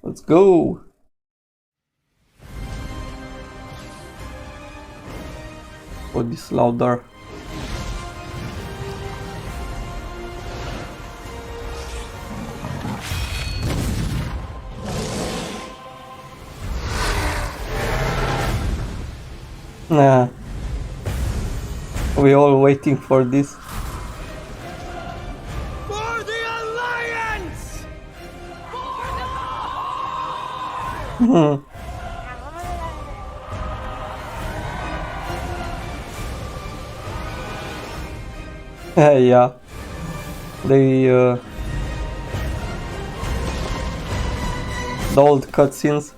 Let's go! Oh, this louder. Nah. We all waiting for this. For the Alliance! Yeah. They the old cutscenes.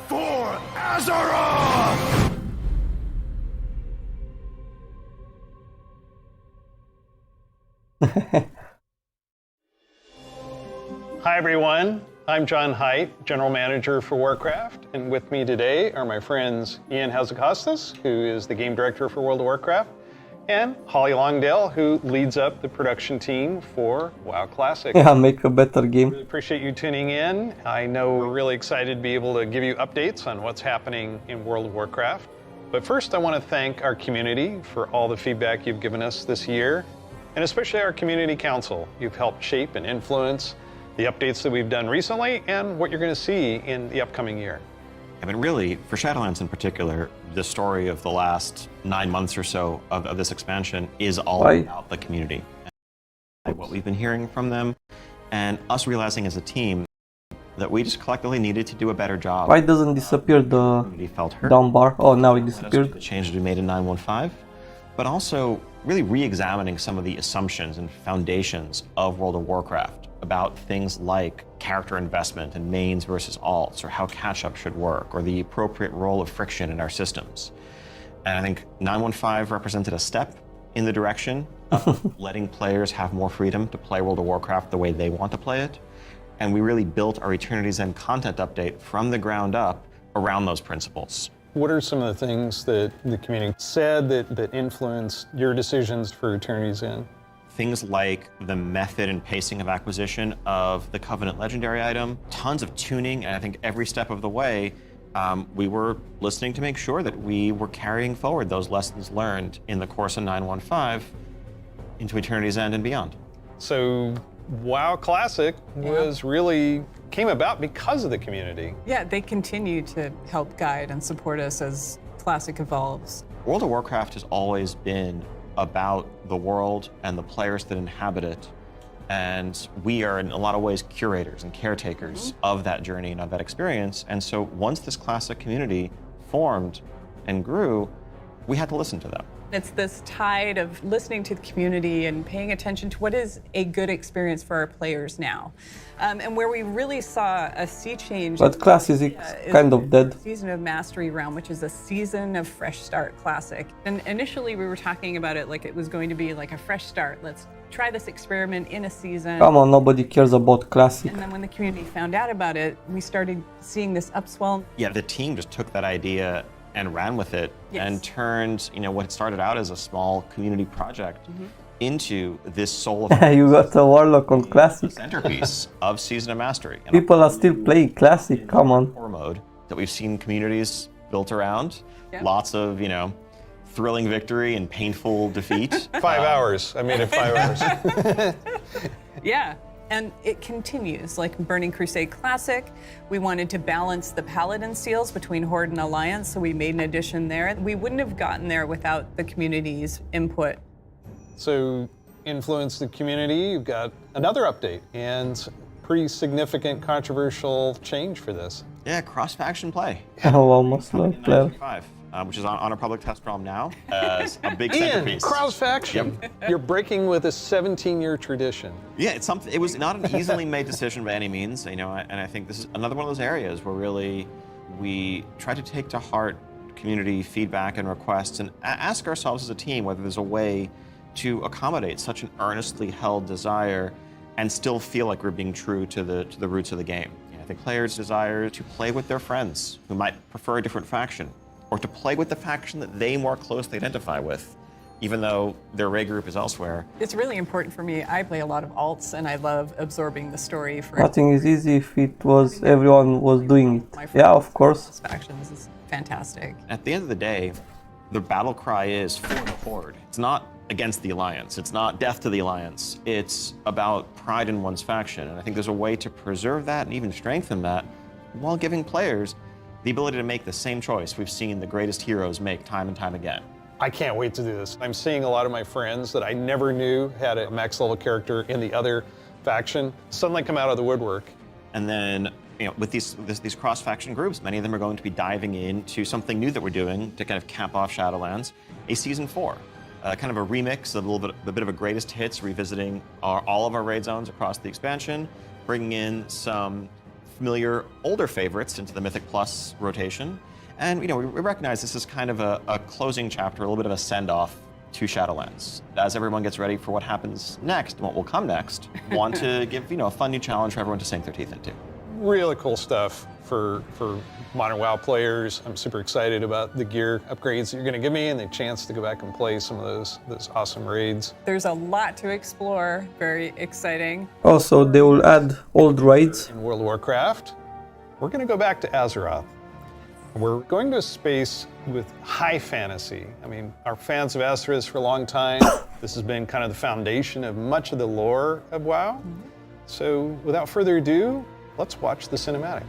For Azeroth! Hi everyone, I'm John Haidt, General Manager for Warcraft, and with me today are my friends Ian Hazacostas, who is the Game Director for World of Warcraft, and Holly Longdale, who leads up the production team for WoW Classic. Yeah, make a better game. Really appreciate you tuning in. I know we're really excited to be able to give you updates on what's happening in World of Warcraft. But first, I want to thank our community for all the feedback you've given us this year, and especially our Community Council. You've helped shape and influence the updates that we've done recently and what you're going to see in the upcoming year. I mean, really, for Shadowlands in particular, the story of the last 9 months or so of this expansion is all about the community. And what we've been hearing from them, and us realizing as a team that we just collectively needed to do a better job. Why doesn't disappear the felt hurt. down bar? Oh, now it disappeared. The changes we made in 9.15, but also really re-examining some of the assumptions and foundations of World of Warcraft about things like character investment and mains versus alts, or how catch-up should work, or the appropriate role of friction in our systems. And I think 9.15 represented a step in the direction of letting players have more freedom to play World of Warcraft the way they want to play it. And we really built our Eternity's End content update from the ground up around those principles. What are some of the things that the community said that influenced your decisions for Eternity's End? Things like the method and pacing of acquisition of the Covenant Legendary item, tons of tuning, and I think every step of the way, we were listening to make sure that we were carrying forward those lessons learned in the course of 9.15 into Eternity's End and beyond. So WoW Classic came about because of the community. Yeah, they continue to help guide and support us as Classic evolves. World of Warcraft has always been about the world and the players that inhabit it. And we are in a lot of ways curators and caretakers of that journey and of that experience. And so once this Classic community formed and grew, we had to listen to them. It's this tide of listening to the community and paying attention to what is a good experience for our players now. And where we really saw a sea change. But class is kind of dead. Season of Mastery Realm, which is a season of Fresh Start Classic. And initially we were talking about it like it was going to be like a fresh start. Let's try this experiment in a season. Come on, nobody cares about classic. And then when the community found out about it, we started seeing this upswell. Yeah, the team just took that idea and ran with it and turned, what started out as a small community project into this soul of You got a Warlock on Classic. centerpiece of Season of Mastery. And People are still playing Classic, come on. core mode that we've seen communities built around. Lots of, thrilling victory and painful defeat. 5 hours. I made it 5 hours. Yeah. And it continues, like Burning Crusade Classic. We wanted to balance the Paladin seals between Horde and Alliance, so we made an addition there. We wouldn't have gotten there without the community's input. So, influence the community, you've got another update and pretty significant controversial change for this. Yeah, cross-faction play. Oh, almost like player. 5, which is on our public test realm now as a big centerpiece. Cross-faction. Yep. You're breaking with a 17-year tradition. Yeah, it's something. It was not an easily made decision by any means, and I think this is another one of those areas where really we try to take to heart community feedback and requests and ask ourselves as a team whether there's a way to accommodate such an earnestly held desire and still feel like we're being true to the roots of the game. I think players desire to play with their friends who might prefer a different faction, or to play with the faction that they more closely identify with, even though their raid group is elsewhere. It's really important for me. I play a lot of alts, and I love absorbing the story for Nothing is easy if it was everyone was doing it. Yeah, of course. factions. Is fantastic. At the end of the day, the battle cry is for the Horde. It's not against the Alliance. It's not death to the Alliance. It's about pride in one's faction. And I think there's a way to preserve that and even strengthen that while giving players the ability to make the same choice we've seen the greatest heroes make time and time again. I can't wait to do this. I'm seeing a lot of my friends that I never knew had a max level character in the other faction suddenly come out of the woodwork. And then, with these cross-faction groups, many of them are going to be diving into something new that we're doing to kind of cap off Shadowlands, a Season 4. Kind of a remix, a bit of a greatest hits, revisiting all of our raid zones across the expansion, bringing in some familiar older favorites into the Mythic Plus rotation. And we recognize this is kind of a closing chapter, a little bit of a send-off to Shadowlands. As everyone gets ready for what happens next, what will come next, want to give a fun new challenge for everyone to sink their teeth into. Really cool stuff for modern WoW players. I'm super excited about the gear upgrades that you're going to give me and the chance to go back and play some of those awesome raids. There's a lot to explore. Very exciting. Also, they will add old raids. In World of Warcraft, we're going to go back to Azeroth. We're going to a space with high fantasy. I mean, our fans have asked for this for a long time. This has been kind of the foundation of much of the lore of WoW. So without further ado, let's watch the cinematic.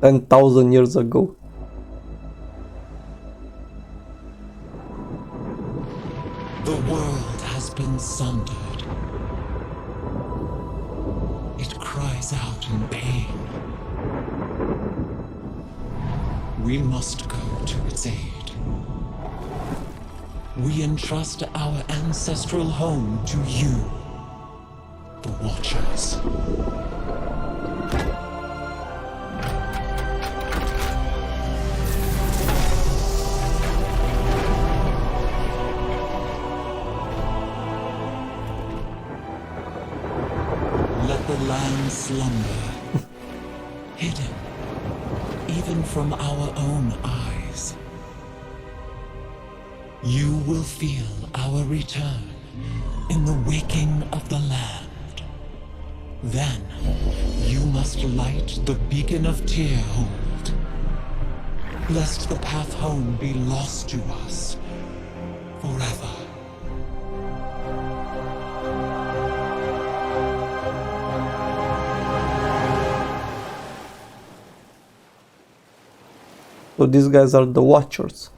$10,000 years ago. The world has been sundered. It cries out in pain. We must go to its aid. We entrust our ancestral home to you, the Watchers. Let the land slumber, hidden even from our own eyes. You will feel our return in the waking of the land. Then, you must light the beacon of Tearhold, lest the path home be lost to us forever. So these guys are the Watchers.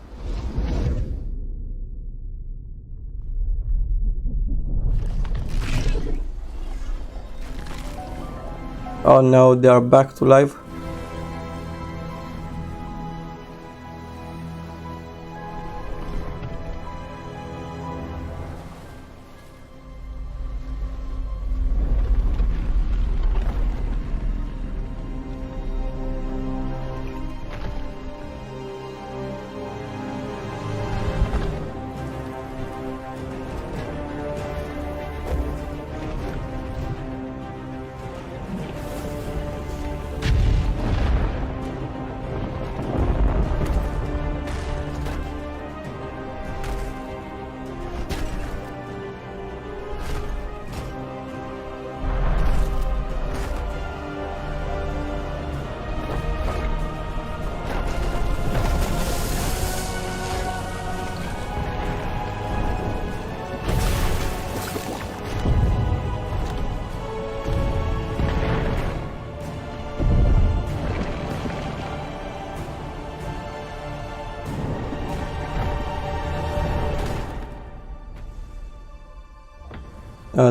Oh no, they are back to life.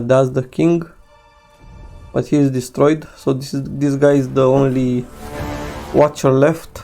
That's the king, but he is destroyed. So this guy is the only Watcher left.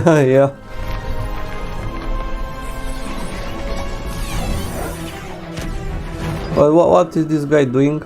Yeah. Well, what is this guy doing?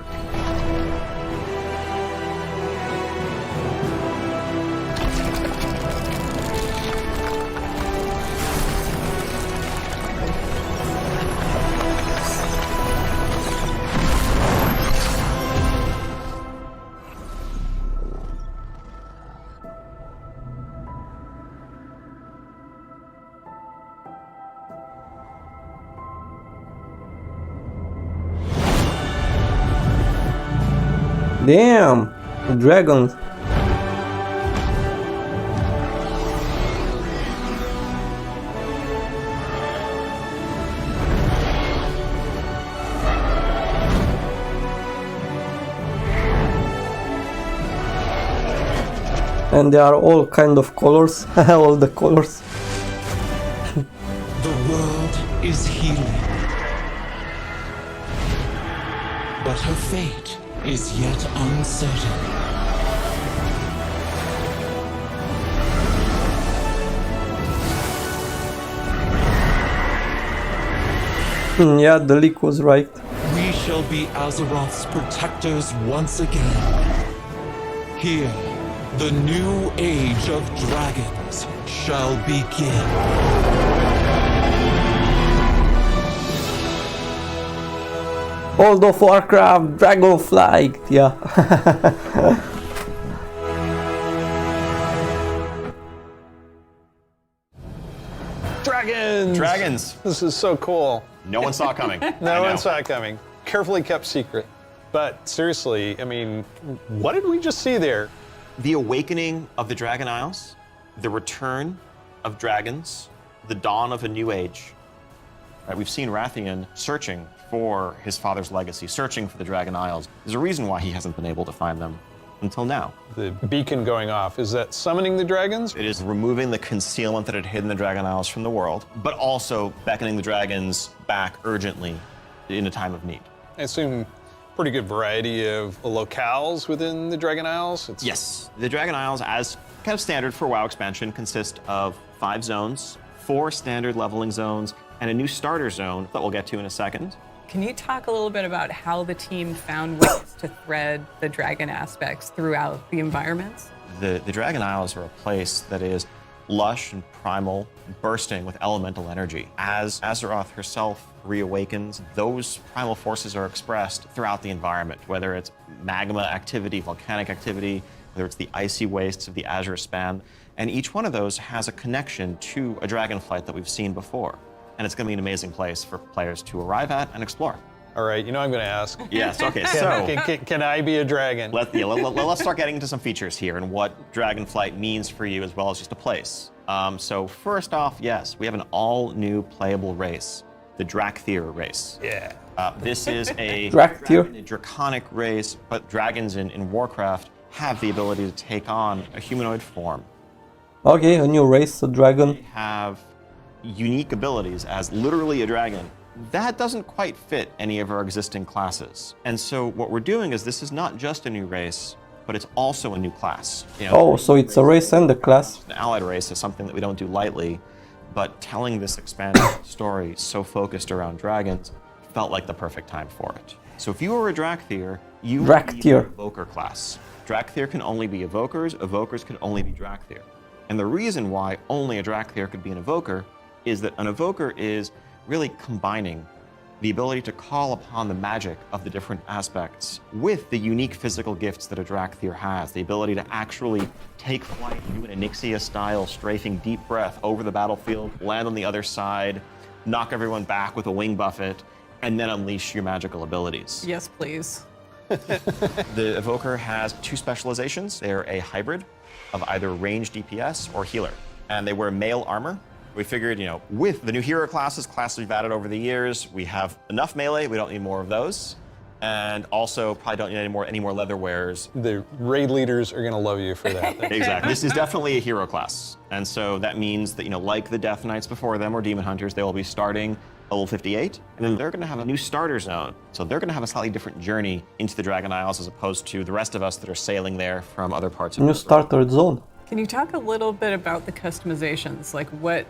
Damn! Dragons! And they are all kind of colors, all the colors. The world is healing. But her fate is yet uncertain. Yeah, the leak was right. We shall be Azeroth's protectors once again. Here, the new age of dragons shall begin. World of Warcraft Dragonflight, yeah. Dragons! Dragons. This is so cool. No one saw it coming. No one saw it coming. Carefully kept secret. But seriously, I mean, what did we just see there? The awakening of the Dragon Isles, the return of dragons, the dawn of a new age. Right, we've seen Rathian searching for his father's legacy, searching for the Dragon Isles. There's a reason why he hasn't been able to find them until now. The beacon going off, is that summoning the dragons? It is removing the concealment that had hidden the Dragon Isles from the world, but also beckoning the dragons back urgently in a time of need. I assume pretty good variety of locales within the Dragon Isles? Yes. The Dragon Isles, as kind of standard for WoW expansion, consist of 5 zones, 4 standard leveling zones, and a new starter zone that we'll get to in a second. Can you talk a little bit about how the team found ways to thread the dragon aspects throughout the environments? The Dragon Isles are a place that is lush and primal, bursting with elemental energy. As Azeroth herself reawakens, those primal forces are expressed throughout the environment, whether it's magma activity, volcanic activity, whether it's the icy wastes of the Azure Span, and each one of those has a connection to a dragonflight that we've seen before. And it's going to be an amazing place for players to arrive at and explore. All right, you know I'm going to ask. Yes, okay, so Can I be a dragon? let's start getting into some features here and what Dragonflight means for you as well as just a place. So first off, yes, we have an all-new playable race, the Drakthir race. Yeah. This is a draconic race, but dragons in Warcraft have the ability to take on a humanoid form. Okay, a new race, a dragon. They have unique abilities as literally a dragon. That doesn't quite fit any of our existing classes. And so what we're doing is this is not just a new race, but it's also a new class. You know, Oh, so it's a race and a class. an allied race is something that we don't do lightly, but telling this expanded story so focused around dragons felt like the perfect time for it. So if you were a Drakthir, you would be an evoker class. Drakthir can only be evokers, evokers can only be Drakthir. And the reason why only a Drakthir could be an evoker is that an evoker is really combining the ability to call upon the magic of the different aspects with the unique physical gifts that a Drakthir has. The ability to actually take flight, do an Onyxia-style strafing deep breath over the battlefield, land on the other side, knock everyone back with a wing buffet, and then unleash your magical abilities. Yes, please. The evoker has 2 specializations. They're a hybrid of either range DPS or healer. And they wear mail armor. We figured, you know, with the new hero classes we've added over the years, we have enough melee, we don't need more of those. And also probably don't need any more leather wearers. The raid leaders are going to love you for that. Exactly. This is definitely a hero class. And so that means that, you know, like the Death Knights before them or Demon Hunters, they will be starting level 58, and then they're going to have a new starter zone. So they're going to have a slightly different journey into the Dragon Isles as opposed to the rest of us that are sailing there from other parts of the New starter zone. Can you talk a little bit about the customizations? Like what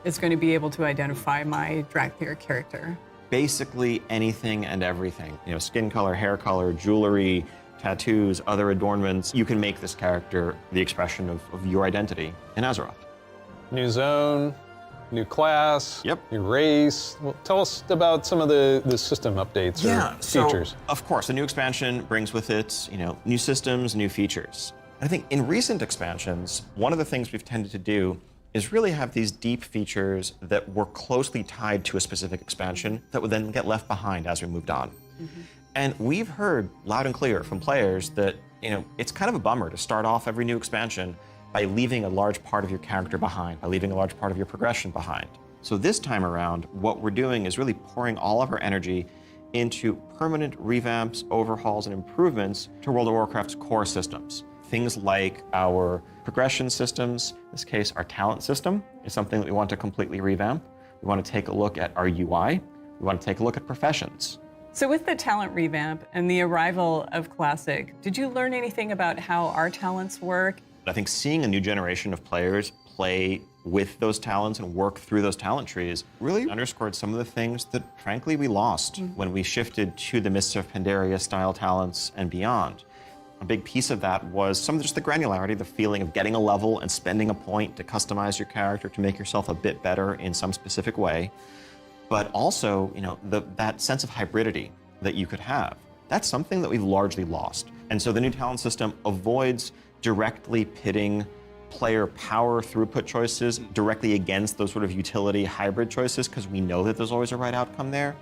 is going to be able to identify my Dracthyr character? Basically anything and everything. You know, skin color, hair color, jewelry, tattoos, other adornments. You can make this character the expression of your identity in Azeroth. New zone, new class, Yep. new race. Well, tell us about some of the system updates or features. So, of course, the new expansion brings with it, new systems, new features. I think in recent expansions, one of the things we've tended to do is really have these deep features that were closely tied to a specific expansion that would then get left behind as we moved on. And we've heard loud and clear from players that, it's kind of a bummer to start off every new expansion by leaving a large part of your character behind, by leaving a large part of your progression behind. So this time around, what we're doing is really pouring all of our energy into permanent revamps, overhauls, and improvements to World of Warcraft's core systems. Things like our progression systems, in this case, our talent system is something that we want to completely revamp. We want to take a look at our UI. We want to take a look at professions. So with the talent revamp and the arrival of Classic, did you learn anything about how our talents work? I think seeing a new generation of players play with those talents and work through those talent trees really underscored some of the things that, frankly, we lost when we shifted to the Mists of Pandaria style talents and beyond. A big piece of that was some of just the granularity, the feeling of getting a level and spending a point to customize your character to make yourself a bit better in some specific way. But also, that sense of hybridity that you could have. That's something that we've largely lost. And so the new talent system avoids directly pitting player power throughput choices directly against those sort of utility hybrid choices, because we know that there's always a right outcome there.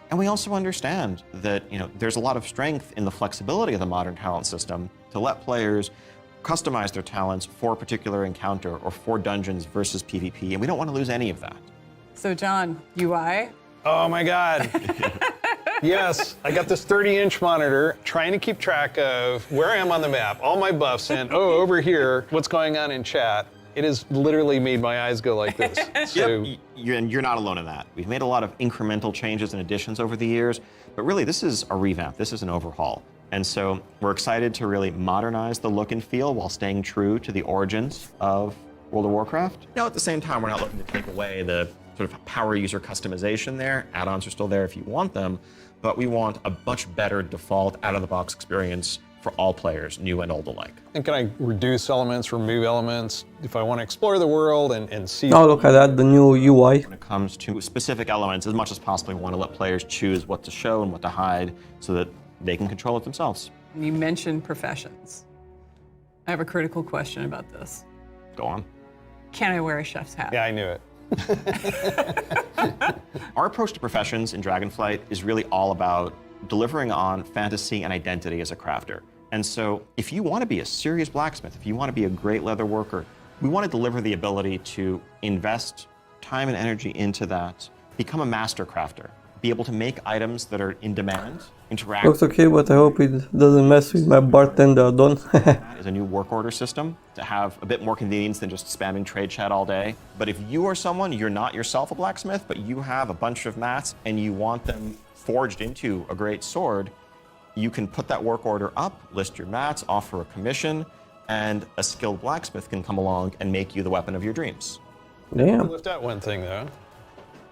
And we also understand that there's a lot of strength in the flexibility of the modern talent system to let players customize their talents for a particular encounter or for dungeons versus PvP, and we don't want to lose any of that. So John, UI? Oh my God. Yes, I got this 30-inch monitor trying to keep track of where I am on the map, all my buffs, and over here, what's going on in chat. It has literally made my eyes go like this. So, Yep, you're not alone in that. We've made a lot of incremental changes and additions over the years, but really this is a revamp, this is an overhaul. And so we're excited to really modernize the look and feel while staying true to the origins of World of Warcraft. Now, at the same time, we're not looking to take away the sort of power user customization there. Add-ons are still there if you want them, but we want a much better default out-of-the-box experience for all players, new and old alike. and can I reduce elements, remove elements, if I want to explore the world and see? Oh, look at that, the new UI. When it comes to specific elements, as much as possible, we want to let players choose what to show and what to hide so that they can control it themselves. You mentioned professions. I have a critical question about this. Go on. Can I wear a chef's hat? Yeah, I knew it. Our approach to professions in Dragonflight is really all about delivering on fantasy and identity as a crafter. And so if you want to be a serious blacksmith, if you want to be a great leather worker, we want to deliver the ability to invest time and energy into that, become a master crafter, be able to make items that are in demand, interact. Looks okay, but I hope it doesn't mess with my bartender Don. That is a new work order system to have a bit more convenience than just spamming trade chat all day. But if you are someone, you're not yourself a blacksmith, but you have a bunch of mats and you want them forged into a great sword, you can put that work order up, list your mats, offer a commission, and a skilled blacksmith can come along and make you the weapon of your dreams. Damn. Lift out one thing though.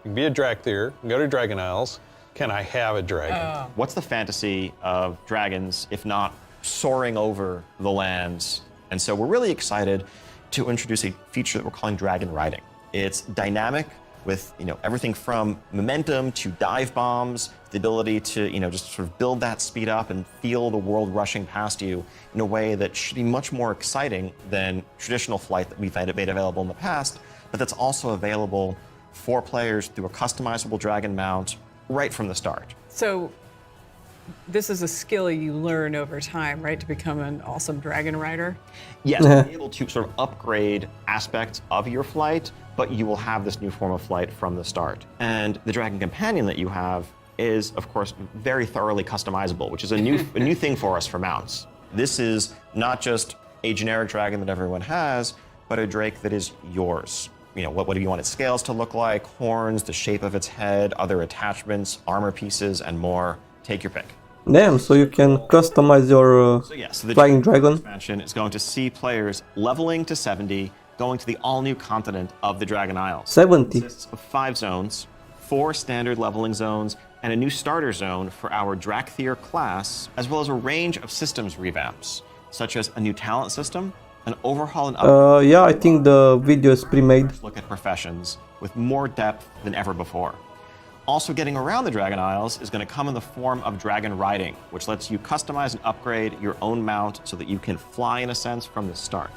You can be a Dracthyr, go to Dragon Isles. Can I have a dragon? What's the fantasy of dragons if not soaring over the lands? And so we're really excited to introduce a feature that we're calling dragon riding. It's dynamic with everything from momentum to dive bombs, the ability to just sort of build that speed up and feel the world rushing past you in a way that should be much more exciting than traditional flight that we've made available in the past, but that's also available for players through a customizable dragon mount right from the start. So this is a skill you learn over time, right, to become an awesome dragon rider? Yes, you'll be able to sort of upgrade aspects of your flight, but you will have this new form of flight from the start. And the Dragon Companion that you have is, of course, very thoroughly customizable, which is a new thing for us for mounts. This is not just a generic dragon that everyone has, but a drake that is yours. What do you want its scales to look like, horns, the shape of its head, other attachments, armor pieces, and more. Take your pick. Damn, so you can customize your So the flying dragon. expansion is going to see players leveling to 70, going to the all-new continent of the Dragon Isles. 70. It consists of 5 zones, 4 standard leveling zones, and a new starter zone for our Drakthir class, as well as a range of systems revamps, such as a new talent system, an overhaul and upgrade. Yeah, I think the video is pre-made. Look at professions with more depth than ever before. Also, getting around the Dragon Isles is going to come in the form of dragon riding, which lets you customize and upgrade your own mount so that you can fly, in a sense, from the start.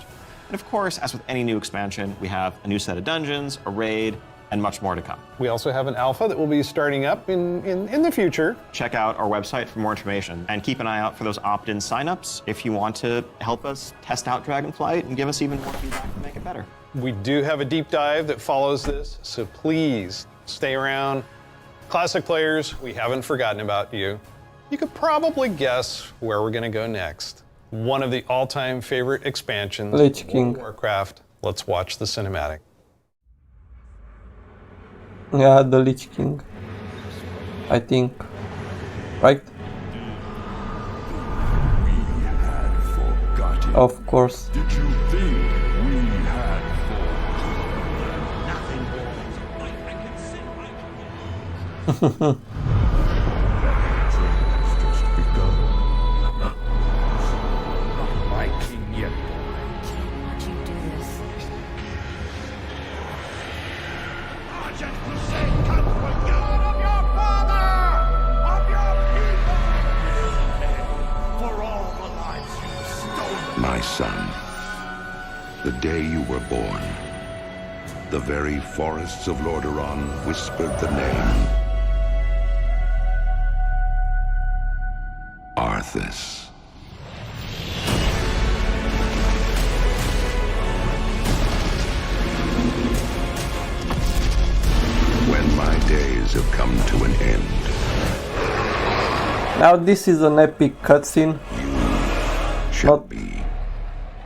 And of course, as with any new expansion, we have a new set of dungeons, a raid, and much more to come. We also have an alpha that will be starting up in the future. Check out our website for more information, and keep an eye out for those opt-in signups if you want to help us test out Dragonflight and give us even more feedback to make it better. We do have a deep dive that follows this, so please stay around. Classic players, we haven't forgotten about you. You could probably guess where we're going to go next. One of the all-time favorite expansions, Lich King. World of Warcraft. Let's watch the cinematic. Yeah, the Lich King. I think. Right? Forgotten. Of course. Did you think we had just begun? Not my king yet. Why'd you do this? Argent Crusade comes for you and of your father, of your people, for all the lives you've stolen. My son, the day you were born, the very forests of Lordaeron whispered the name Arthas. When my days have come to an end, Now this is an epic cutscene, shall Not- be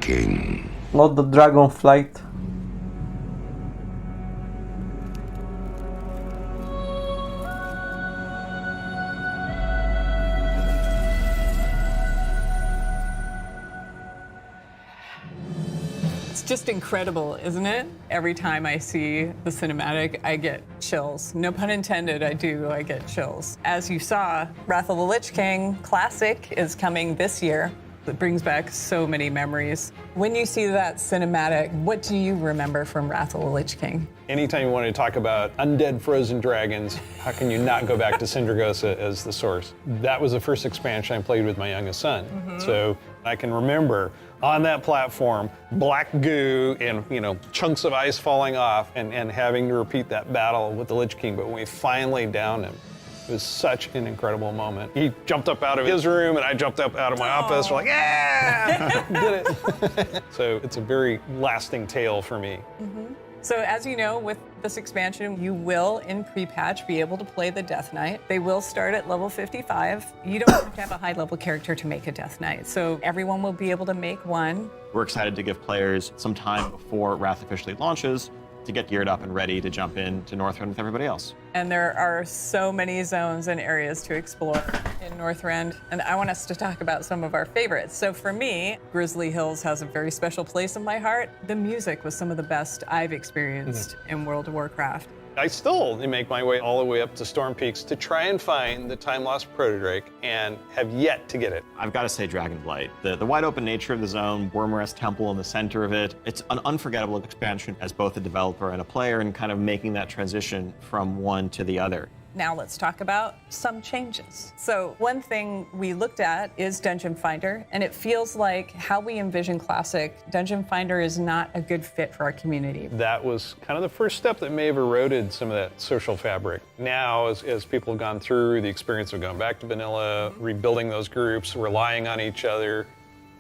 king. not the Dragonflight. It's just incredible, isn't it? Every time I see the cinematic, I get chills. No pun intended, I get chills. As you saw, Wrath of the Lich King Classic is coming this year. It brings back so many memories. When you see that cinematic, what do you remember from Wrath of the Lich King? Anytime you want to talk about undead frozen dragons, how can you not go back to Sindragosa as the source? That was the first expansion I played with my youngest son. So I can remember on that platform, black goo and chunks of ice falling off and having to repeat that battle with the Lich King. But when we finally downed him, it was such an incredible moment. He jumped up out of his room and I jumped up out of my office. We're like, yeah, did it. So it's a very lasting tale for me. So as you know, with this expansion, you will, in pre-patch, be able to play the Death Knight. They will start at level 55. You don't have to have a high-level character to make a Death Knight, so everyone will be able to make one. We're excited to give players some time before Wrath officially launches to get geared up and ready to jump into Northrend with everybody else. And there are so many zones and areas to explore in Northrend, and I want us to talk about some of our favorites. So for me, Grizzly Hills has a very special place in my heart. The music was some of the best I've experienced in World of Warcraft. I still make my way all the way up to Storm Peaks to try and find the time-lost Protodrake and have yet to get it. I've got to say Dragonblight. The wide open nature of the zone, Wormrest Temple in the center of it, it's an unforgettable expansion as both a developer and a player, and kind of making that transition from one to the other. Now let's talk about some changes. So one thing we looked at is Dungeon Finder, and it feels like how we envision Classic, Dungeon Finder is not a good fit for our community. That was kind of the first step that may have eroded some of that social fabric. Now, as people have gone through the experience of going back to vanilla, rebuilding those groups, relying on each other,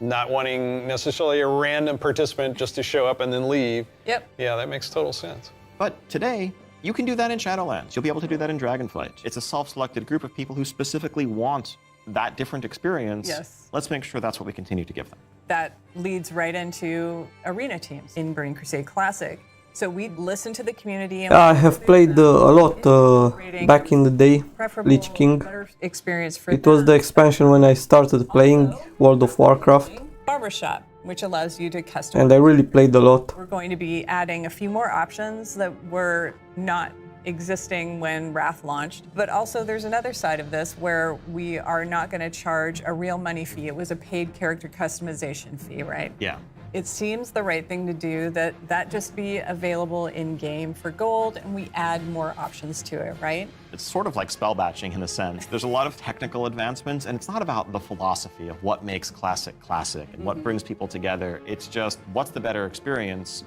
not wanting necessarily a random participant just to show up and then leave. Yep. Yeah, that makes total sense. But today, you can do that in Shadowlands. You'll be able to do that in Dragonflight. It's a self-selected group of people who specifically want that different experience. Yes. Let's make sure that's what we continue to give them. That leads right into arena teams. In Burning Crusade Classic, So we listened to the community. And I have played a lot back in the day, preferable, Lich King. better experience for It was the expansion when I started playing World of Warcraft, Barbershop, which allows you to customize. and I really played a lot. We're going to be adding a few more options that were not existing when Wrath launched. But also there's another side of this where we are not going to charge a real money fee. It was a paid character customization fee, right? Yeah. It seems the right thing to do that just be available in game for gold, and we add more options to it, right? It's sort of like spell batching in a sense. There's a lot of technical advancements, and it's not about the philosophy of what makes classic classic and what brings people together. It's just what's the better experience,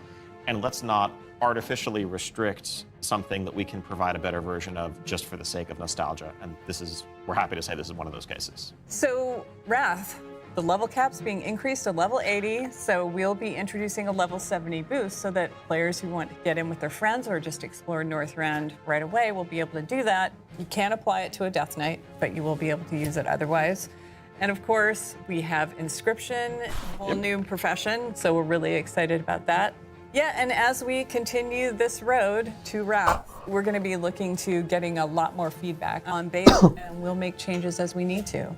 and let's not artificially restrict something that we can provide a better version of just for the sake of nostalgia. And we're happy to say this is one of those cases. So Wrath, the level cap's being increased to level 80, so we'll be introducing a level 70 boost so that players who want to get in with their friends or just explore Northrend right away will be able to do that. You can't apply it to a Death Knight, but you will be able to use it otherwise. And of course, we have Inscription, a whole new profession, so we're really excited about that. Yeah, and as we continue this road to Wrath, we're going to be looking to getting a lot more feedback on beta, and we'll make changes as we need to.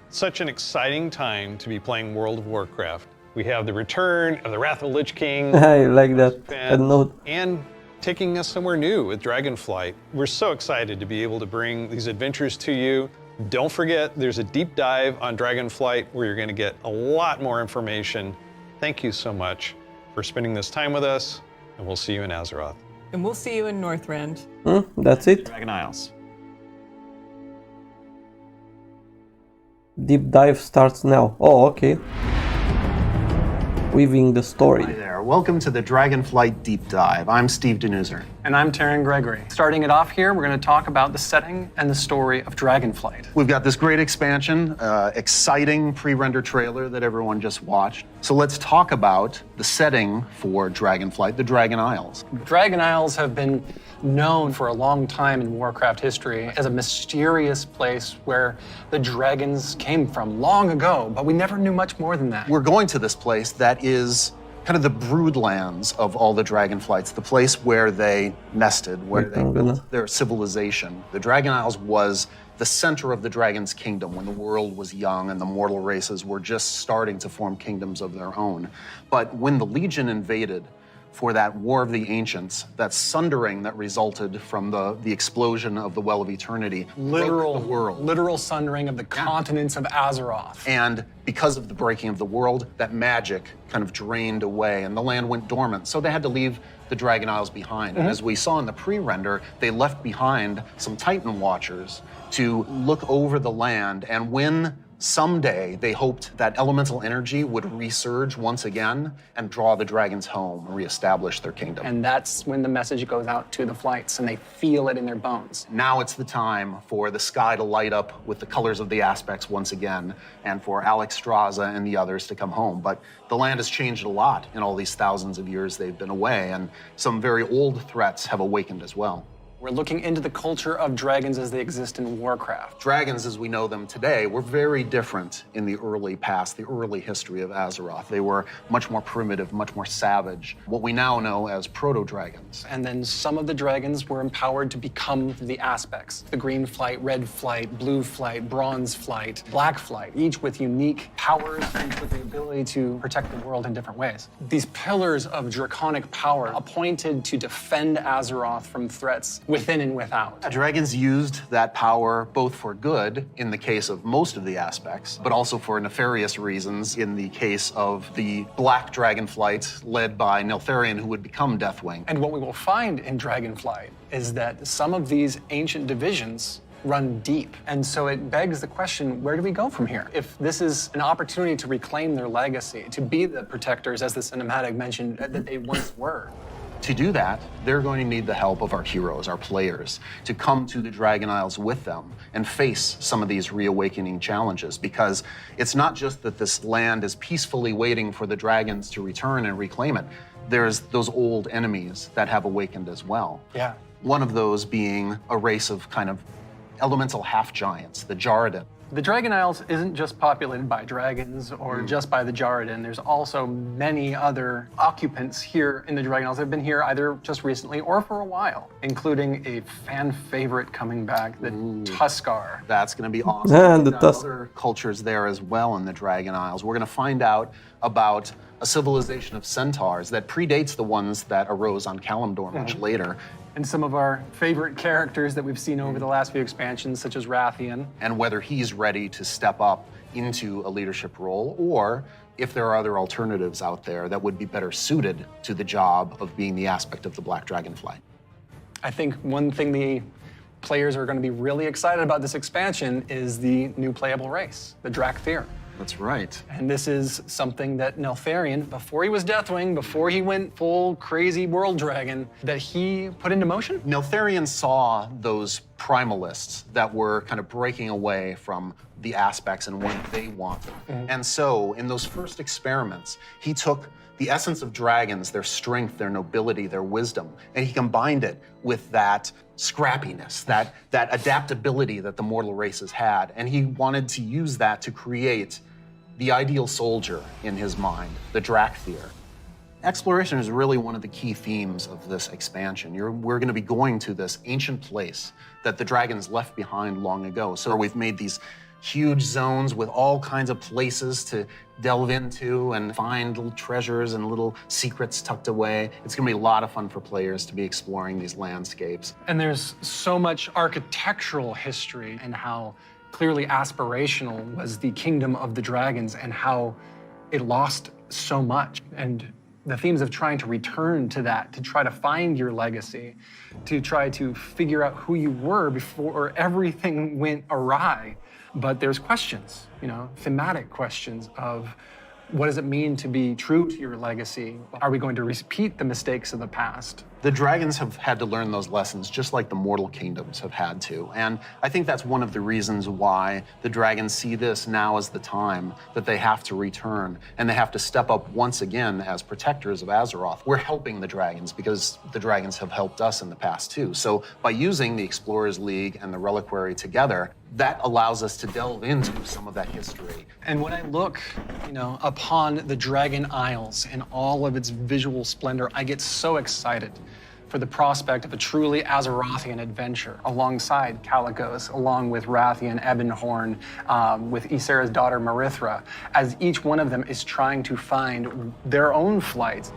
Such an exciting time to be playing World of Warcraft. We have the return of the Wrath of the Lich King. I like that. And taking us somewhere new with Dragonflight. We're so excited to be able to bring these adventures to you. Don't forget, there's a deep dive on Dragonflight where you're going to get a lot more information. Thank you so much for spending this time with us, and we'll see you in Azeroth. And we'll see you in Northrend. That's it. Dragon Isles. Deep dive starts now. Oh, okay. Weaving the story. Hi there. Welcome to the Dragonflight Deep Dive. I'm Steve Denuser. And I'm Taryn Gregory. Starting it off here, we're going to talk about the setting and the story of Dragonflight. We've got this great expansion, exciting pre-render trailer that everyone just watched. So let's talk about the setting for Dragonflight, the Dragon Isles. Dragon Isles have been known for a long time in Warcraft history as a mysterious place where the dragons came from long ago, but we never knew much more than that. We're going to this place that is kind of the broodlands of all the Dragonflights, the place where they nested, where they built their civilization. The Dragon Isles was the center of the Dragon's kingdom when the world was young and the mortal races were just starting to form kingdoms of their own. But when the Legion invaded for that War of the Ancients, that sundering that resulted from the explosion of the Well of Eternity, broke the world. Literal sundering of the continents of Azeroth. And because of the breaking of the world, that magic kind of drained away and the land went dormant. So they had to leave the Dragon Isles behind. And as we saw in the pre-render, they left behind some Titan Watchers to look over the land. And when someday they hoped that elemental energy would resurge once again and draw the dragons home, reestablish their kingdom. And that's when the message goes out to the flights and they feel it in their bones. Now it's the time for the sky to light up with the colors of the aspects once again, and for Alex Straza and the others to come home. But the land has changed a lot in all these thousands of years they've been away, and some very old threats have awakened as well. We're looking into the culture of dragons as they exist in Warcraft. Dragons as we know them today were very different in the early past, the early history of Azeroth. They were much more primitive, much more savage, what we now know as proto-dragons. And then some of the dragons were empowered to become the aspects. The green flight, red flight, blue flight, bronze flight, black flight, each with unique powers and with the ability to protect the world in different ways. These pillars of draconic power appointed to defend Azeroth from threats within and without. Dragons used that power both for good in the case of most of the aspects, but also for nefarious reasons in the case of the Black Dragonflight led by Neltharion, who would become Deathwing. And what we will find in Dragonflight is that some of these ancient divisions run deep. And so it begs the question, where do we go from here? If this is an opportunity to reclaim their legacy, to be the protectors, as the cinematic mentioned, that they once were. To do that, they're going to need the help of our heroes, our players, to come to the Dragon Isles with them and face some of these reawakening challenges, because it's not just that this land is peacefully waiting for the dragons to return and reclaim it. There's those old enemies that have awakened as well. Yeah. One of those being a race of kind of elemental half-giants, the Jarden. The Dragon Isles isn't just populated by dragons or just by the Jarradin. There's also many other occupants here in the Dragon Isles that have been here either just recently or for a while, including a fan favorite coming back, the Tuskar. That's going to be awesome. And the We've got Tusk. other cultures there as well in the Dragon Isles. We're going to find out about a civilization of centaurs that predates the ones that arose on Kalimdor much later. And some of our favorite characters that we've seen over the last few expansions, such as Rathian. And whether he's ready to step up into a leadership role, or if there are other alternatives out there that would be better suited to the job of being the aspect of the Black Dragonflight. I think one thing the players are going to be really excited about this expansion is the new playable race, the Drakthir. That's right. And this is something that Neltharion, before he was Deathwing, before he went full crazy world dragon, that he put into motion. Neltharion saw those primalists that were kind of breaking away from the aspects and what they wanted. And so, in those first experiments, he took the essence of dragons, their strength, their nobility, their wisdom, and he combined it with that scrappiness, that adaptability that the mortal races had. And he wanted to use that to create the ideal soldier in his mind, the Drakthir. Exploration is really one of the key themes of this expansion. We're going to be going to this ancient place that the dragons left behind long ago. So we've made these huge zones with all kinds of places to delve into and find little treasures and little secrets tucked away. It's going to be a lot of fun for players to be exploring these landscapes. And there's so much architectural history and how clearly aspirational was the kingdom of the dragons and how it lost so much. And the themes of trying to return to that, to try to find your legacy, to try to figure out who you were before everything went awry. But there's questions, thematic questions of what does it mean to be true to your legacy? Are we going to repeat the mistakes of the past? The dragons have had to learn those lessons just like the mortal kingdoms have had to. And I think that's one of the reasons why the dragons see this now as the time that they have to return and they have to step up once again as protectors of Azeroth. We're helping the dragons because the dragons have helped us in the past too. So by using the Explorers League and the Reliquary together, that allows us to delve into some of that history. And when I look, upon the Dragon Isles and all of its visual splendor, I get so excited for the prospect of a truly Azerothian adventure alongside Kalecgos, along with Rathian, Ebonhorn, with Ysera's daughter Marithra, as each one of them is trying to find their own flights.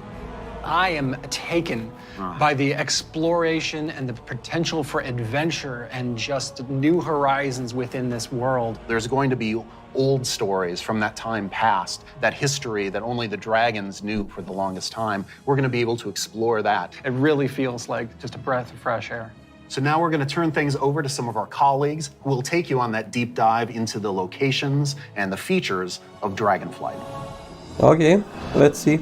I am taken by the exploration and the potential for adventure and just new horizons within this world. There's going to be old stories from that time past, that history that only the dragons knew for the longest time. We're going to be able to explore that. It really feels like just a breath of fresh air. So now we're going to turn things over to some of our colleagues who will take you on that deep dive into the locations and the features of Dragonflight. Okay, let's see.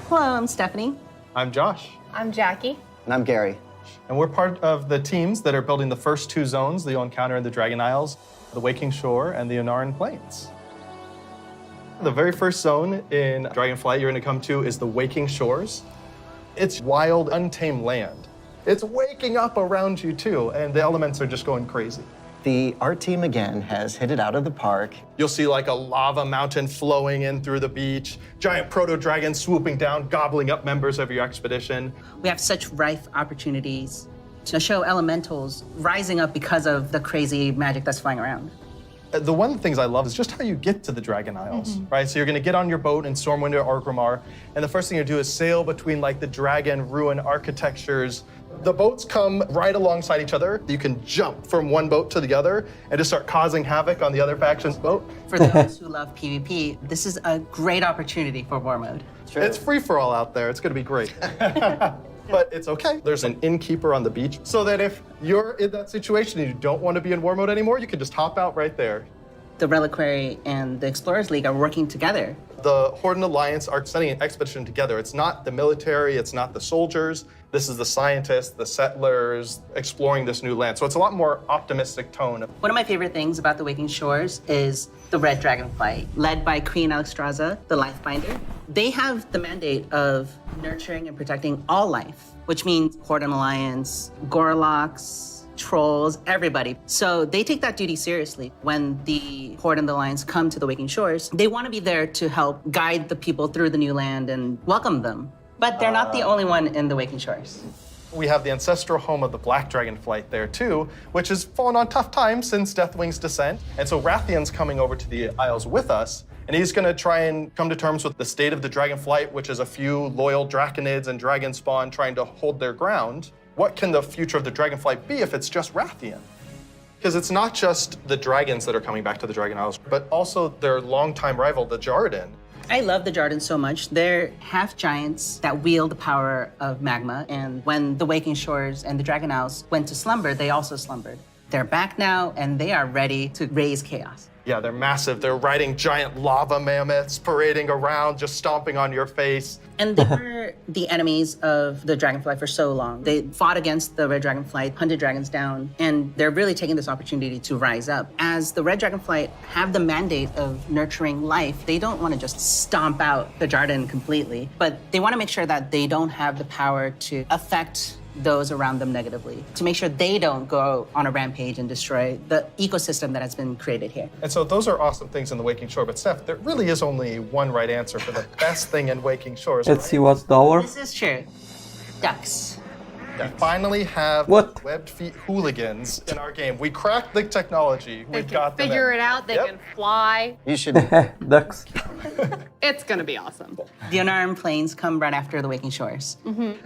Hello, I'm Stephanie. I'm Josh. I'm Jackie. And I'm Gary. And we're part of the teams that are building the first two zones that you'll encounter in the Dragon Isles, the Waking Shore and the Onaran Plains. The very first zone in Dragonflight you're going to come to is the Waking Shores. It's wild, untamed land. It's waking up around you too, and the elements are just going crazy. The art team again has hit it out of the park. You'll see like a lava mountain flowing in through the beach, giant proto-dragons swooping down, gobbling up members of your expedition. We have such rife opportunities to show elementals rising up because of the crazy magic that's flying around. The one of the things I love is just how you get to the Dragon Isles, right? So you're gonna get on your boat in Stormwind or Orgrimmar, and the first thing you do is sail between like the dragon ruin architectures. The boats come right alongside each other. You can jump from one boat to the other and just start causing havoc on the other faction's boat. For those who love PvP, this is a great opportunity for war mode. It's free for all out there. It's gonna be great. But it's okay. There's an innkeeper on the beach so that if you're in that situation and you don't want to be in war mode anymore, you can just hop out right there. The Reliquary and the Explorers League are working together. The Horde and Alliance are sending an expedition together. It's not the military, it's not the soldiers. This is the scientists, the settlers, exploring this new land. So it's a lot more optimistic tone. One of my favorite things about the Waking Shores is the Red Dragonflight, led by Queen Alexstrasza, the Lifebinder. They have the mandate of nurturing and protecting all life, which means Horde and Alliance, Gorloks, trolls, everybody. So they take that duty seriously. When the Horde and the Alliance come to the Waking Shores, they want to be there to help guide the people through the new land and welcome them. But they're not the only one in the Waking Shores. We have the ancestral home of the Black Dragonflight there too, which has fallen on tough times since Deathwing's descent. And so Rathian's coming over to the Isles with us, and he's gonna try and come to terms with the state of the Dragonflight, which is a few loyal Draconids and Dragon Spawn trying to hold their ground. What can the future of the Dragonflight be if it's just Rathian? Because it's not just the dragons that are coming back to the Dragon Isles, but also their longtime rival, the Jarden. I love the Jarden so much. They're half giants that wield the power of magma. And when the Waking Shores and the Dragon Isles went to slumber, they also slumbered. They're back now, and they are ready to raise chaos. Yeah, they're massive. They're riding giant lava mammoths, parading around, just stomping on your face. And they were the enemies of the Dragonflight for so long. They fought against the Red Dragonflight, hunted dragons down, and they're really taking this opportunity to rise up. As the Red Dragonflight have the mandate of nurturing life, they don't want to just stomp out the Jarden completely, but they want to make sure that they don't have the power to affect those around them negatively, to make sure they don't go on a rampage and destroy the ecosystem that has been created here. And so those are awesome things in the Waking Shore, but Steph, there really is only one right answer for the best thing in Waking Shores. Let's see what's the hour. This is true. Ducks. We finally have What? webbed feet hooligans in our game. We cracked the technology. They We've can got them figure in. it out. They Yep. can fly. You should. Ducks. It's going to be awesome. The Onaran Plains come right after the Waking Shores.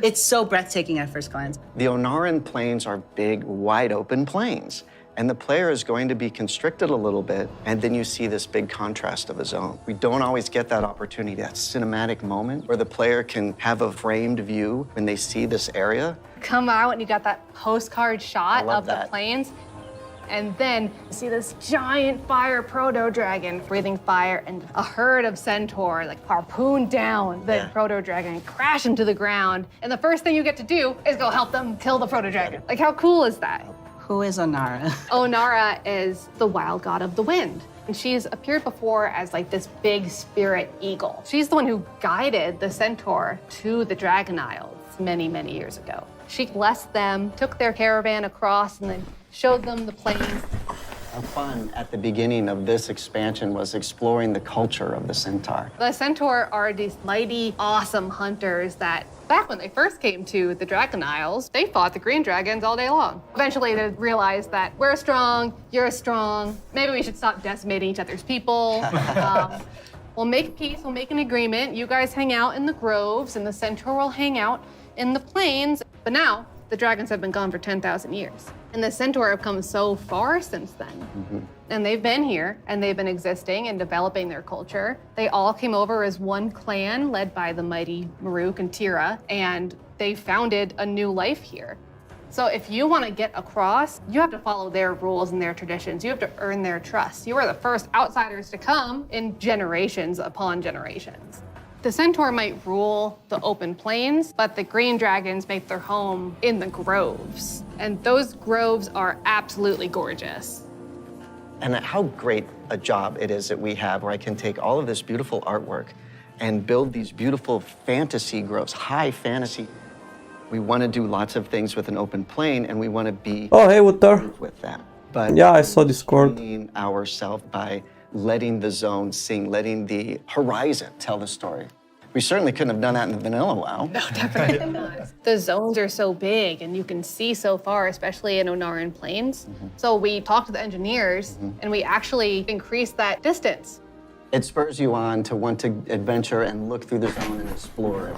It's so breathtaking at first glance. The Onaran Plains are big, wide open plains. And the player is going to be constricted a little bit, and then you see this big contrast of a zone. We don't always get that opportunity, that cinematic moment where the player can have a framed view when they see this area. Come out and you got that postcard shot love of that. the plains. And then you see this giant fire proto-dragon breathing fire and a herd of centaur like harpoon down the proto-dragon and crash into the ground. And the first thing you get to do is go help them kill the proto-dragon. Like, how cool is that? Who is Onara? Onara is the wild god of the wind. And she's appeared before as like this big spirit eagle. She's the one who guided the centaur to the Dragon Isles many, many years ago. She blessed them, took their caravan across, and then showed them the plains. Our fun at the beginning of this expansion was exploring the culture of the centaur. The centaur are these mighty, awesome hunters that, back when they first came to the Dragon Isles, they fought the green dragons all day long. Eventually, they realized that we're strong, you're strong, maybe we should stop decimating each other's people. We'll make peace, we'll make an agreement. You guys hang out in the groves, and the centaur will hang out in the plains. But now, the dragons have been gone for 10,000 years. And the centaur have come so far since then. And they've been here, and they've been existing and developing their culture. They all came over as one clan led by the mighty Maruk and Tira, and they founded a new life here. So if you want to get across, you have to follow their rules and their traditions. You have to earn their trust. You are the first outsiders to come in generations upon generations. The centaur might rule the open plains, but the green dragons make their home in the groves. And those groves are absolutely gorgeous. And how great a job it is that we have where I can take all of this beautiful artwork and build these beautiful fantasy groves, high fantasy. We want to do lots of things with an open plain, and we want to be Oh, hey, Wouter. with that. But Yeah, I saw Discord. training ourselves by letting the zone sing, letting the horizon tell the story. We certainly couldn't have done that in the vanilla WoW. No, definitely not. The zones are so big and you can see so far, especially in Onaran Plains. So we talked to the engineers and we actually increased that distance. It spurs you on to want to adventure and look through the zone and explore it.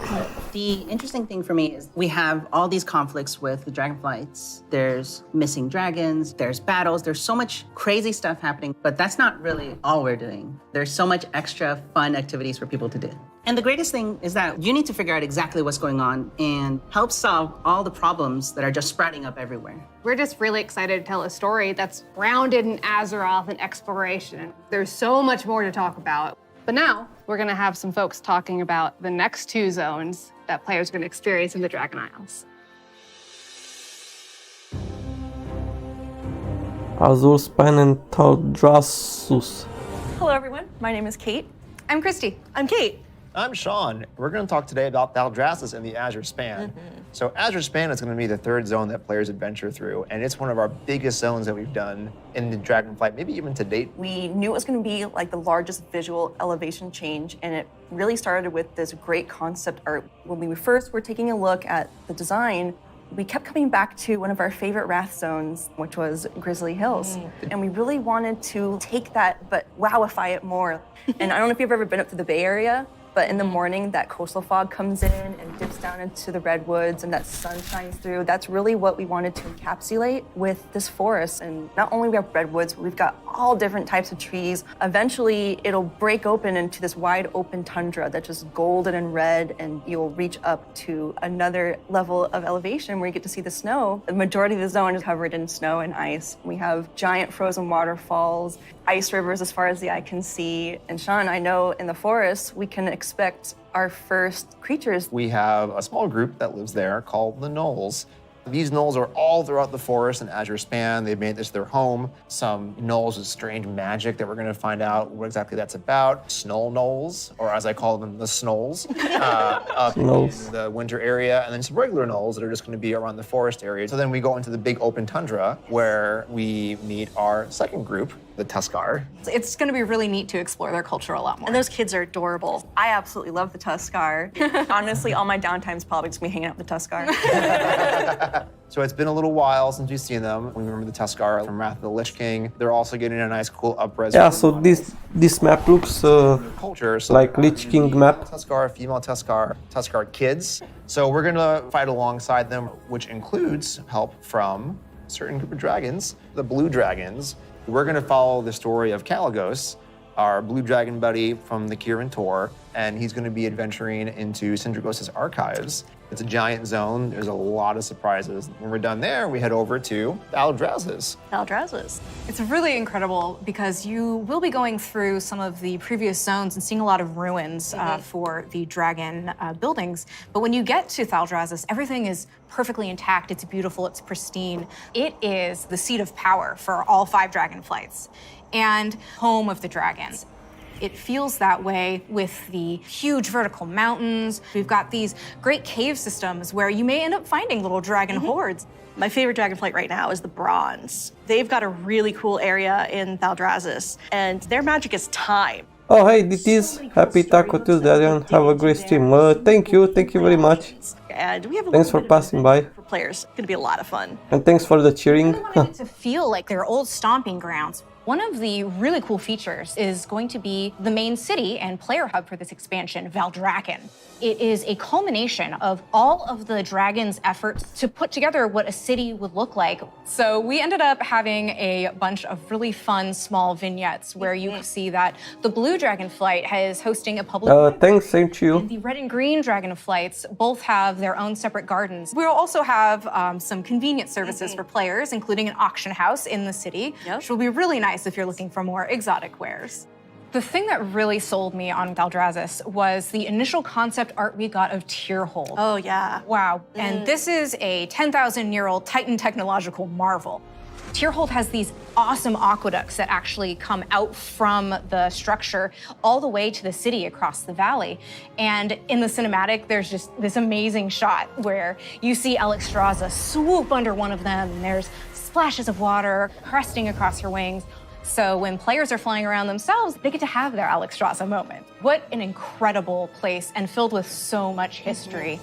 The interesting thing for me is we have all these conflicts with the dragonflights. There's missing dragons, there's battles, there's so much crazy stuff happening, but that's not really all we're doing. There's so much extra fun activities for people to do. And the greatest thing is that you need to figure out exactly what's going on and help solve all the problems that are just sprouting up everywhere. We're just really excited to tell a story that's grounded in Azeroth and exploration. There's so much more to talk about. But now we're going to have some folks talking about the next two zones that players are going to experience in the Dragon Isles. Azul Spine and Taldrassus. Hello, everyone. My name is Kate. I'm Christy. I'm Kate. I'm Sean. We're going to talk today about Valdrassus and the Azure Span. So Azure Span is going to be the third zone that players adventure through, and it's one of our biggest zones that we've done in the Dragonflight, maybe even to date. We knew it was going to be like the largest visual elevation change, and it really started with this great concept art. When we first were taking a look at the design, we kept coming back to one of our favorite Wrath zones, which was Grizzly Hills. And we really wanted to take that, but wowify it more. And I don't know if you've ever been up to the Bay Area, but in the morning, that coastal fog comes in and dips down into the redwoods and that sun shines through. That's really what we wanted to encapsulate with this forest. And not only we have redwoods, but we've got all different types of trees. Eventually, it'll break open into this wide open tundra that's just golden and red, and you'll reach up to another level of elevation where you get to see the snow. The majority of the zone is covered in snow and ice. We have giant frozen waterfalls, ice rivers as far as the eye can see. And Sean, I know in the forest, we can expect our first creatures. We have a small group that lives there called the Gnolls. These gnolls are all throughout the forest and Azure Span. They've made this their home. Some gnolls with strange magic that we're going to find out what exactly that's about. Snow gnolls, or as I call them, the snolls, up in the winter area. And then some regular gnolls that are just going to be around the forest area. So then we go into the big open tundra where we meet our second group, the Tuskar. It's going to be really neat to explore their culture a lot more. And those kids are adorable. I absolutely love the Tuskar. Honestly, all my downtime's probably just me hanging out with the Tuskar. So it's been a little while since we've seen them. We remember the Tuskar from Wrath of the Lich King. They're also getting a nice, cool up-res. Yeah, so this map looks culture, so like Lich King map. Tuskar, female Tuskar, Tuskar kids. So we're gonna fight alongside them, which includes help from a certain group of dragons, the blue dragons. We're gonna follow the story of Caligos, our blue dragon buddy from the Kirin Tor, and he's gonna be adventuring into Sindragos's archives. It's a giant zone. There's a lot of surprises. When we're done there, we head over to Valdrassus. Valdrassus. It's really incredible because you will be going through some of the previous zones and seeing a lot of ruins for the dragon buildings. But when you get to Valdrassus, everything is perfectly intact. It's beautiful. It's pristine. It is the seat of power for all 5 dragonflights and home of the dragons. It feels that way with the huge vertical mountains. We've got these great cave systems where you may end up finding little dragon hordes. My favorite Dragonflight right now is the Bronze. They've got a really cool area in Valdrassus, and their magic is time. Oh, hey, this is Happy Taco Tuesday, and have a great stream. Thank you very much. And we have a Thanks for passing by. for players. It's gonna be a lot of fun. And thanks for the cheering. I wanted it to feel like their old stomping grounds. One of the really cool features is going to be the main city and player hub for this expansion, Valdrakken. It is a culmination of all of the dragon's efforts to put together what a city would look like. So we ended up having a bunch of really fun small vignettes where you can see that the blue Dragonflight is hosting a public thanks, same to you. and the red and green Dragonflights both have their own separate gardens. We'll also have some convenient services for players, including an auction house in the city, which will be really nice if you're looking for more exotic wares. The thing that really sold me on Valdrassus was the initial concept art we got of Tierhold. Oh, yeah. Wow. And this is a 10,000-year-old Titan technological marvel. Tierhold has these awesome aqueducts that actually come out from the structure all the way to the city across the valley. And in the cinematic, there's just this amazing shot where you see Alexstrasza swoop under one of them, and there's splashes of water cresting across her wings. So when players are flying around themselves, they get to have their Alexstrasza moment. What an incredible place and filled with so much history.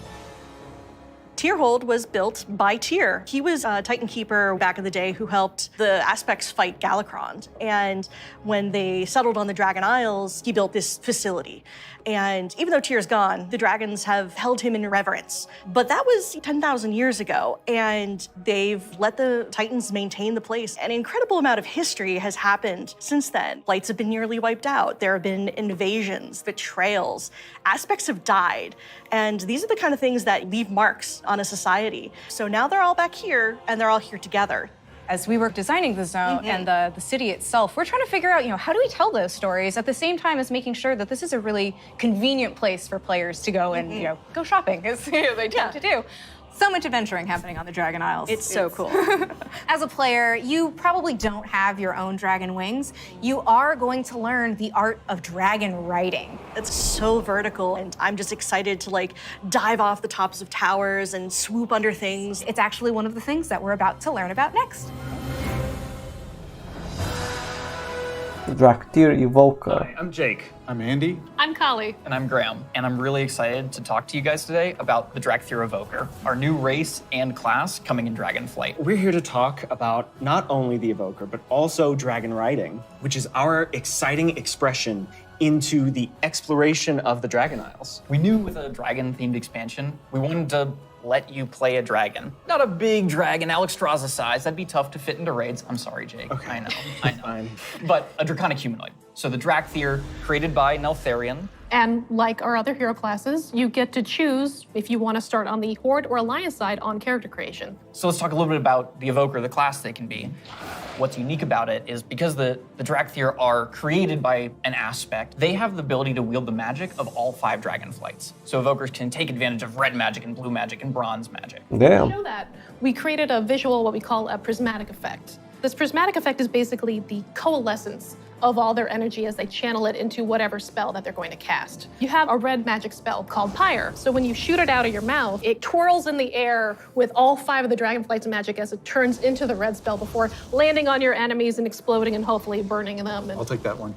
Tierhold was built by Tyr. He was a Titan Keeper back in the day who helped the Aspects fight Galakrond. And when they settled on the Dragon Isles, he built this facility. And even though Tyr's gone, the dragons have held him in reverence. But that was 10,000 years ago, and they've let the Titans maintain the place. An incredible amount of history has happened since then. Flights have been nearly wiped out. There have been invasions, betrayals. Aspects have died. And these are the kind of things that leave marks on a society. So now they're all back here, and they're all here together. As we were designing the zone and the city itself, we're trying to figure out, how do we tell those stories at the same time as making sure that this is a really convenient place for players to go and, go shopping, as they tend to do. So much adventuring happening on the Dragon Isles. It's so cool. As a player, you probably don't have your own dragon wings. You are going to learn the art of dragon riding. It's so vertical, and I'm just excited to like dive off the tops of towers and swoop under things. It's actually one of the things that we're about to learn about next. Draktyr Evoker. Hi, I'm Jake. I'm Andy. I'm Kali. And I'm Graham. And I'm really excited to talk to you guys today about the Draktyr Evoker, our new race and class coming in Dragonflight. We're here to talk about not only the Evoker, but also dragon riding, which is our exciting expression into the exploration of the Dragon Isles. We knew with a dragon-themed expansion, we wanted to let you play a dragon. Not a big dragon, Alexstrasza size. That'd be tough to fit into raids. I'm sorry, Jake. Okay. I know. Fine. But a draconic humanoid. So the Draktyr, created by Neltharion. And like our other hero classes, you get to choose if you want to start on the Horde or Alliance side on character creation. So let's talk a little bit about the Evoker, the class they can be. What's unique about it is because the Draktyr are created by an aspect, they have the ability to wield the magic of all 5 Dragonflights. So Evokers can take advantage of red magic and blue magic and bronze magic. Damn. To show that, we created a visual, what we call a prismatic effect. This prismatic effect is basically the coalescence of all their energy as they channel it into whatever spell that they're going to cast. You have a red magic spell called Pyre. So when you shoot it out of your mouth, it twirls in the air with all 5 of the Dragonflight's magic as it turns into the red spell before landing on your enemies and exploding and hopefully burning them. I'll take that one.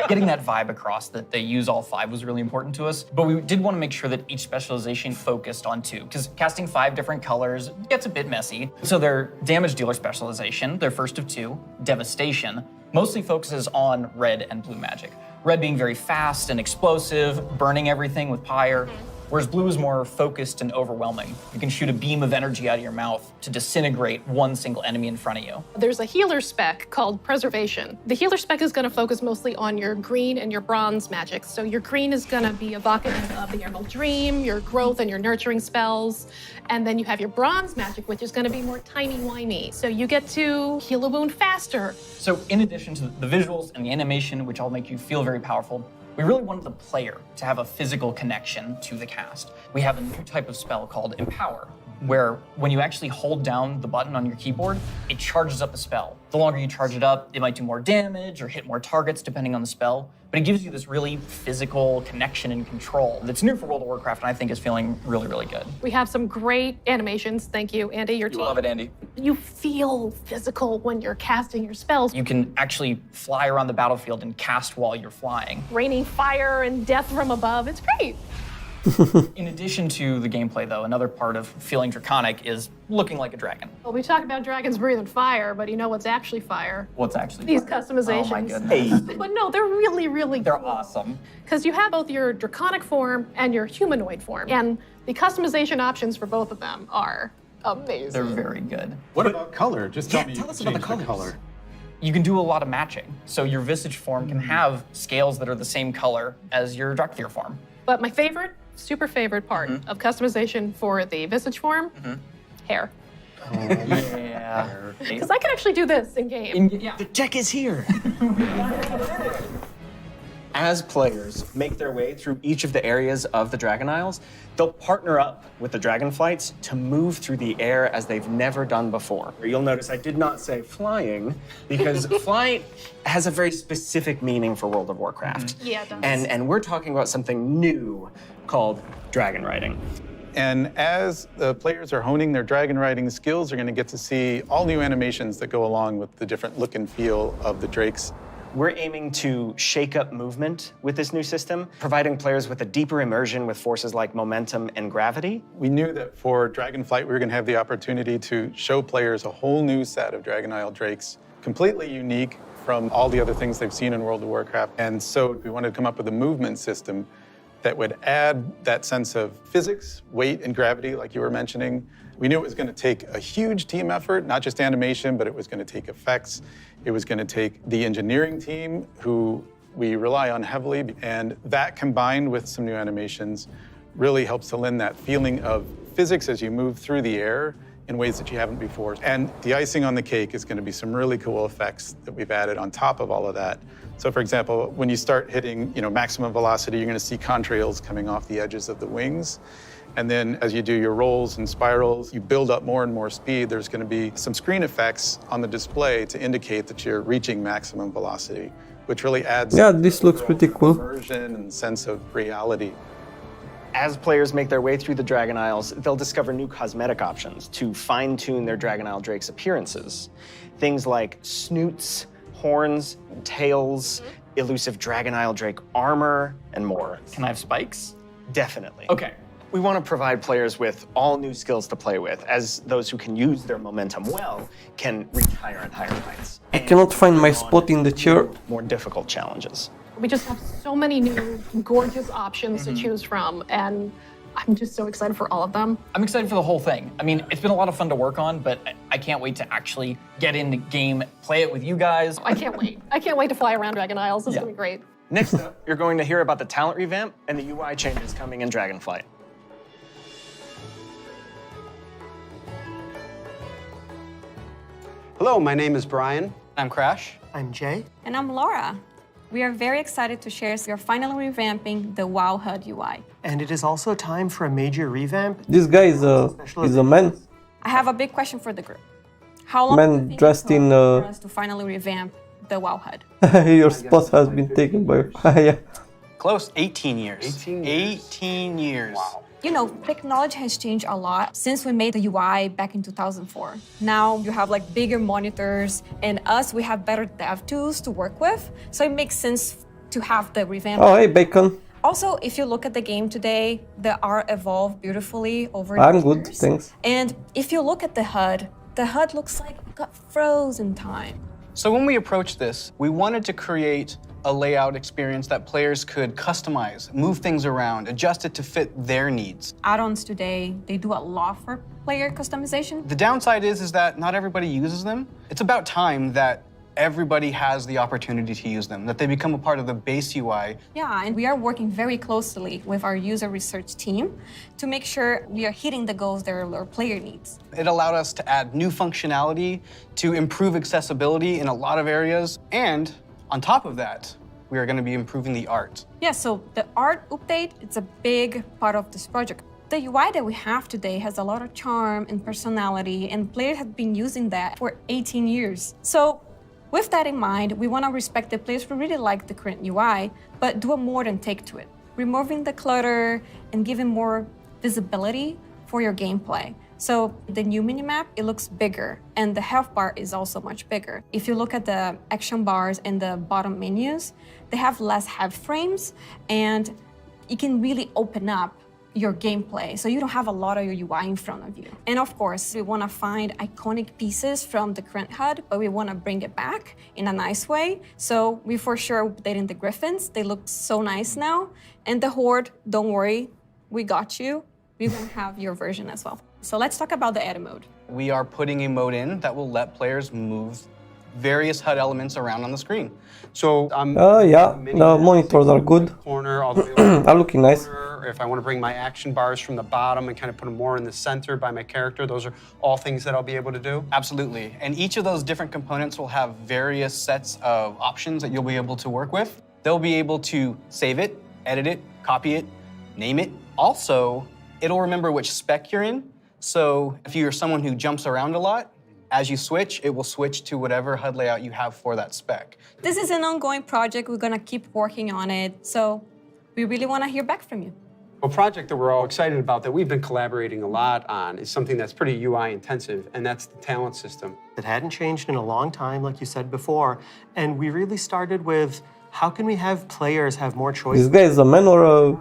Getting that vibe across that they use all 5 was really important to us, but we did want to make sure that each specialization focused on 2, because casting 5 different colors gets a bit messy. So their damage dealer specialization, their first of 2, Devastation, mostly focuses on red and blue magic. Red being very fast and explosive, burning everything with Pyre, whereas blue is more focused and overwhelming. You can shoot a beam of energy out of your mouth to disintegrate one single enemy in front of you. There's a healer spec called Preservation. The healer spec is going to focus mostly on your green and your bronze magic. So your green is going to be evocative of the Emerald Dream, your growth and your nurturing spells. And then you have your bronze magic, which is going to be more timey-wimey. So you get to heal a wound faster. So in addition to the visuals and the animation, which all make you feel very powerful, we really wanted the player to have a physical connection to the cast. We have a new type of spell called Empower, where when you actually hold down the button on your keyboard, it charges up the spell. The longer you charge it up, it might do more damage or hit more targets depending on the spell, but it gives you this really physical connection and control that's new for World of Warcraft and I think is feeling really, really good. We have some great animations. Thank you, Andy. Your team. You love it, Andy. You feel physical when you're casting your spells. You can actually fly around the battlefield and cast while you're flying. Raining fire and death from above. It's great. In addition to the gameplay, though, another part of feeling draconic is looking like a dragon. Well, we talk about dragons breathing fire, but you know what's actually fire? What's actually These fire? customizations. Oh my goodness. But no, they're really, really They're cool. awesome. Because you have both your draconic form and your humanoid form. And the customization options for both of them are amazing. They're very good. What about color? Just tell me. Tell us about the change color. You can do a lot of matching. So your visage form can have scales that are the same color as your Draktyr form. But my favorite, super favorite part of customization for the visage form, hair. Oh, yeah. Because I can actually do this in game. The tech is here. As players make their way through each of the areas of the Dragon Isles, they'll partner up with the Dragonflights to move through the air as they've never done before. You'll notice I did not say flying, because flight has a very specific meaning for World of Warcraft. Yeah, it does. And we're talking about something new called dragon riding. And as the players are honing their dragon riding skills, they're going to get to see all new animations that go along with the different look and feel of the drakes. We're aiming to shake up movement with this new system, providing players with a deeper immersion with forces like momentum and gravity. We knew that for Dragonflight, we were going to have the opportunity to show players a whole new set of Dragon Isle drakes, completely unique from all the other things they've seen in World of Warcraft. And so we wanted to come up with a movement system that would add that sense of physics, weight, and gravity, like you were mentioning. We knew it was going to take a huge team effort, not just animation, but it was going to take effects. It was going to take the engineering team, who we rely on heavily, and that combined with some new animations really helps to lend that feeling of physics as you move through the air in ways that you haven't before. And the icing on the cake is going to be some really cool effects that we've added on top of all of that. So for example, when you start hitting maximum velocity, you're going to see contrails coming off the edges of the wings. And then as you do your rolls and spirals, you build up more and more speed. There's going to be some screen effects on the display to indicate that you're reaching maximum velocity, which really adds this looks pretty cool. immersion and sense of reality. As players make their way through the Dragon Isles, they'll discover new cosmetic options to fine-tune their Dragon Isle Drake's appearances. Things like snoots, horns, tails, elusive Dragon Isle Drake armor, and more. Can I have spikes? Definitely. Okay. We want to provide players with all new skills to play with, as those who can use their momentum well can reach higher and higher heights. I cannot find my spot in the chair. More difficult challenges. We just have so many new gorgeous options to choose from, and I'm just so excited for all of them. I'm excited for the whole thing. I mean, it's been a lot of fun to work on, but I can't wait to actually get in the game, play it with you guys. I can't wait. I can't wait to fly around Dragon Isles. This is gonna be great. Next up, you're going to hear about the talent revamp and the UI changes coming in Dragonflight. Hello, my name is Brian. I'm Crash. I'm Jay. And I'm Laura. We are very excited to share we are finally revamping the WoW HUD UI. And it is also time for a major revamp. This guy is a man. I have a big question for the group. How long Man do you think dressed it in took for us to finally revamp the WoW HUD? Your spot has been taken by yeah. Close, 18 years. 18 years. Wow. You know, technology has changed a lot since we made the UI back in 2004. Now you have like bigger monitors, and we have better dev tools to work with. So it makes sense to have the revamp. Oh, hey, Bacon. Also, if you look at the game today, the art evolved beautifully over the I'm years. good, thanks. And if you look at the HUD looks like it got frozen time. So when we approached this, we wanted to create a layout experience that players could customize, move things around, adjust it to fit their needs. Add-ons today, they do a lot for player customization. The downside is that not everybody uses them. It's about time that everybody has the opportunity to use them, that they become a part of the base UI. Yeah, and we are working very closely with our user research team to make sure we are hitting the goals that our player needs. It allowed us to add new functionality, to improve accessibility in a lot of areas, and on top of that, we are going to be improving the art. Yeah, so the art update, it's a big part of this project. The UI that we have today has a lot of charm and personality, and players have been using that for 18 years. So with that in mind, we want to respect the players who really like the current UI, but do a more than take to it, removing the clutter and giving more visibility for your gameplay. So the new minimap, it looks bigger, and the health bar is also much bigger. If you look at the action bars and the bottom menus, they have less head frames, and it can really open up your gameplay, so you don't have a lot of your UI in front of you. And of course, we want to find iconic pieces from the current HUD, but we want to bring it back in a nice way. So we for sure updating the Griffins. They look so nice now. And the Horde, don't worry, we got you. We're going to have your version as well. So let's talk about the edit mode. We are putting a mode in that will let players move various HUD elements around on the screen. So yeah, the monitors are good. Corner all the way over are looking nice. or if I want to bring my action bars from the bottom and kind of put them more in the center by my character, those are all things that I'll be able to do? Absolutely. And each of those different components will have various sets of options that you'll be able to work with. They'll be able to save it, edit it, copy it, name it. Also, it'll remember which spec you're in. So if you're someone who jumps around a lot, as you switch, it will switch to whatever HUD layout you have for that spec. This is an ongoing project. We're going to keep working on it. So we really want to hear back from you. A project that we're all excited about that we've been collaborating a lot on is something that's pretty UI intensive, and that's the talent system. It hadn't changed in a long time, like you said before, and we really started with how can we have players have more choices? This guy is a man or a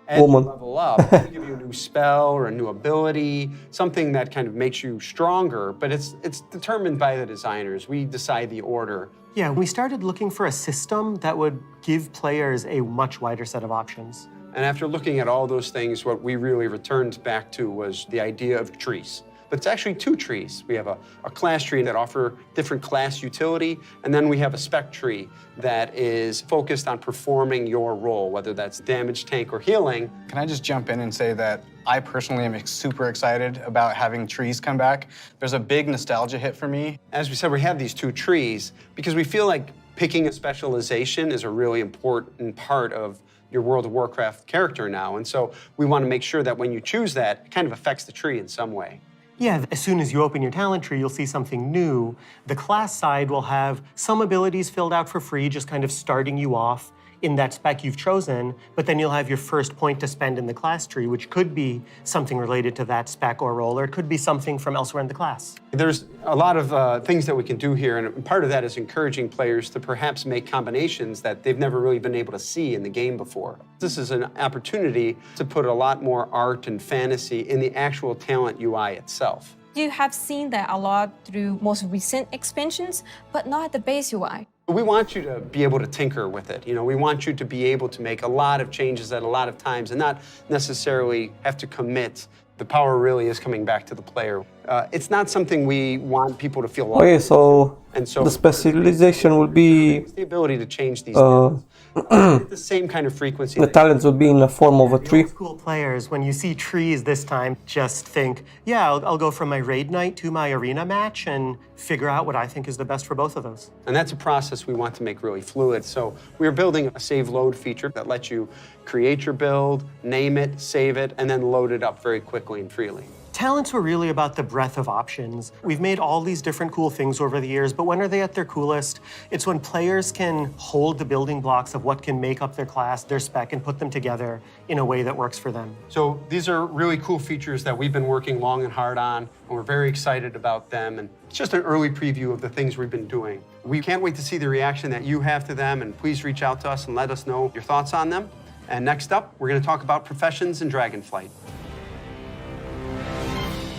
As woman? you level up, they give you a new spell or a new ability, something that kind of makes you stronger, but it's determined by the designers. We decide the order. Yeah, we started looking for a system that would give players a much wider set of options. And after looking at all those things, what we really returned back to was the idea of trees. But it's actually two trees. We have a class tree that offer different class utility, and then we have a spec tree that is focused on performing your role, whether that's damage, tank, or healing. Can I just jump in and say that I personally am super excited about having trees come back. There's a big nostalgia hit for me. As we said, we have these two trees because we feel like Picking a specialization is a really important part of your World of Warcraft character now. And so we want to make sure that when you choose that, it kind of affects the tree in some way. Yeah, as soon as you open your talent tree, you'll see something new. The class side will have some abilities filled out for free, just kind of starting you off in that spec you've chosen, but then you'll have your first point to spend in the class tree, which could be something related to that spec or role, or it could be something from elsewhere in the class. There's a lot of things that we can do here, and part of that is encouraging players to perhaps make combinations that they've never really been able to see in the game before. This is an opportunity to put a lot more art and fantasy in the actual talent UI itself. You have seen that a lot through most recent expansions, but not the base UI. We want you to be able to tinker with it. You know, we want you to be able to make a lot of changes at a lot of times and not necessarily have to commit. The power really is coming back to the player. It's not something we want people to feel lost. Okay, so, And so the specialization will be the ability to change these talents at the same kind of frequency. the talents will be in the form of a tree. Cool players, when you see trees this time, just think, yeah, I'll go from my raid night to my arena match and figure out what I think is the best for both of those. And that's a process we want to make really fluid. So we're building a save load feature that lets you create your build, name it, save it, and then load it up very quickly and freely. Talents were really about the breadth of options. We've made all these different cool things over the years, but when are they at their coolest? It's when players can hold the building blocks of what can make up their class, their spec, and put them together in a way that works for them. So these are really cool features that we've been working long and hard on, and we're very excited about them. And it's just an early preview of the things we've been doing. We can't wait to see the reaction that you have to them, and please reach out to us and let us know your thoughts on them. And next up, we're going to talk about professions in Dragonflight.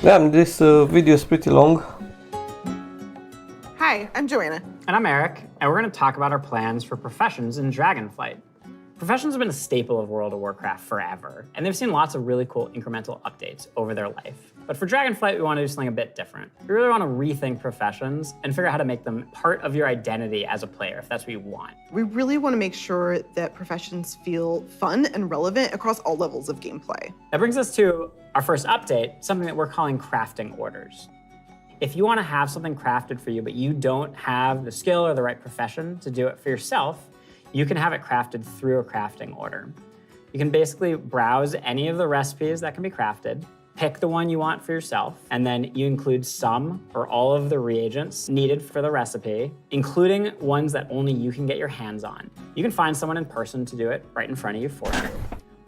Yeah, this video is pretty long. Hi, I'm Joanna. And I'm Eric, and we're going to talk about our plans for professions in Dragonflight. Professions have been a staple of World of Warcraft forever, and they've seen lots of really cool incremental updates over their life. But for Dragonflight, we want to do something a bit different. We really want to rethink professions and figure out how to make them part of your identity as a player, if that's what you want. We really want to make sure that professions feel fun and relevant across all levels of gameplay. That brings us to our first update, something that we're calling crafting orders. If you want to have something crafted for you, but you don't have the skill or the right profession to do it for yourself, you can have it crafted through a crafting order. You can basically browse any of the recipes that can be crafted, pick the one you want for yourself, and then you include some or all of the reagents needed for the recipe, including ones that only you can get your hands on. You can find someone in person to do it right in front of you for you.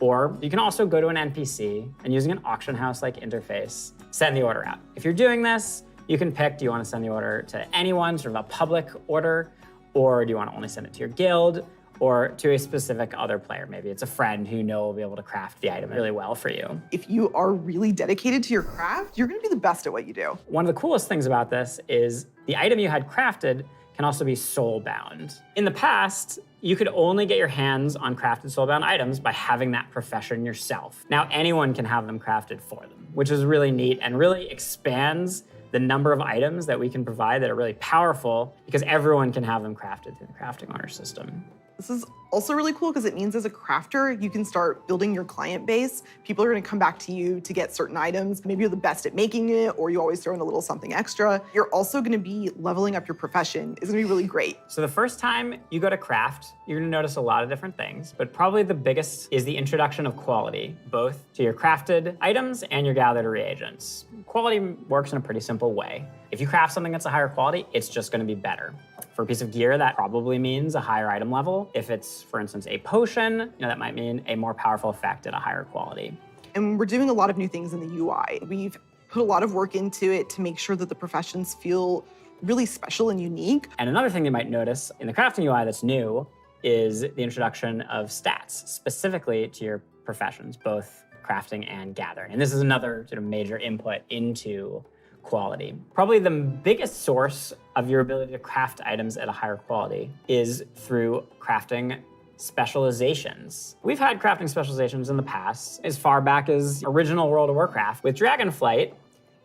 Or you can also go to an NPC and using an auction house-like interface, send the order out. If you're doing this, you can pick, do you want to send the order to anyone, sort of a public order, or do you want to only send it to your guild, or to a specific other player? Maybe it's a friend who you know will be able to craft the item really well for you. If you are really dedicated to your craft, you're going to be the best at what you do. One of the coolest things about this is the item you had crafted can also be soul-bound. In the past, you could only get your hands on crafted soul-bound items by having that profession yourself. Now anyone can have them crafted for them, which is really neat and really expands the number of items that we can provide that are really powerful because everyone can have them crafted through the crafting order system. This is also really cool because it means as a crafter, you can start building your client base. People are going to come back to you to get certain items. Maybe you're the best at making it, or you always throw in a little something extra. You're also going to be leveling up your profession. It's going to be really great. So the first time you go to craft, you're going to notice a lot of different things, but probably the biggest is the introduction of quality, both to your crafted items and your gathered reagents. Quality works in a pretty simple way. If you craft something that's a higher quality, it's just going to be better. For a piece of gear, that probably means a higher item level. If it's, for instance, a potion, that might mean a more powerful effect at a higher quality. And we're doing a lot of new things in the UI. We've put a lot of work into it to make sure that the professions feel really special and unique. And another thing you might notice in the crafting UI that's new is the introduction of stats, specifically to your professions, both crafting and gathering. And this is another sort of major input into quality. Probably the biggest source of your ability to craft items at a higher quality is through crafting specializations. We've had crafting specializations in the past, as far back as original World of Warcraft. With Dragonflight,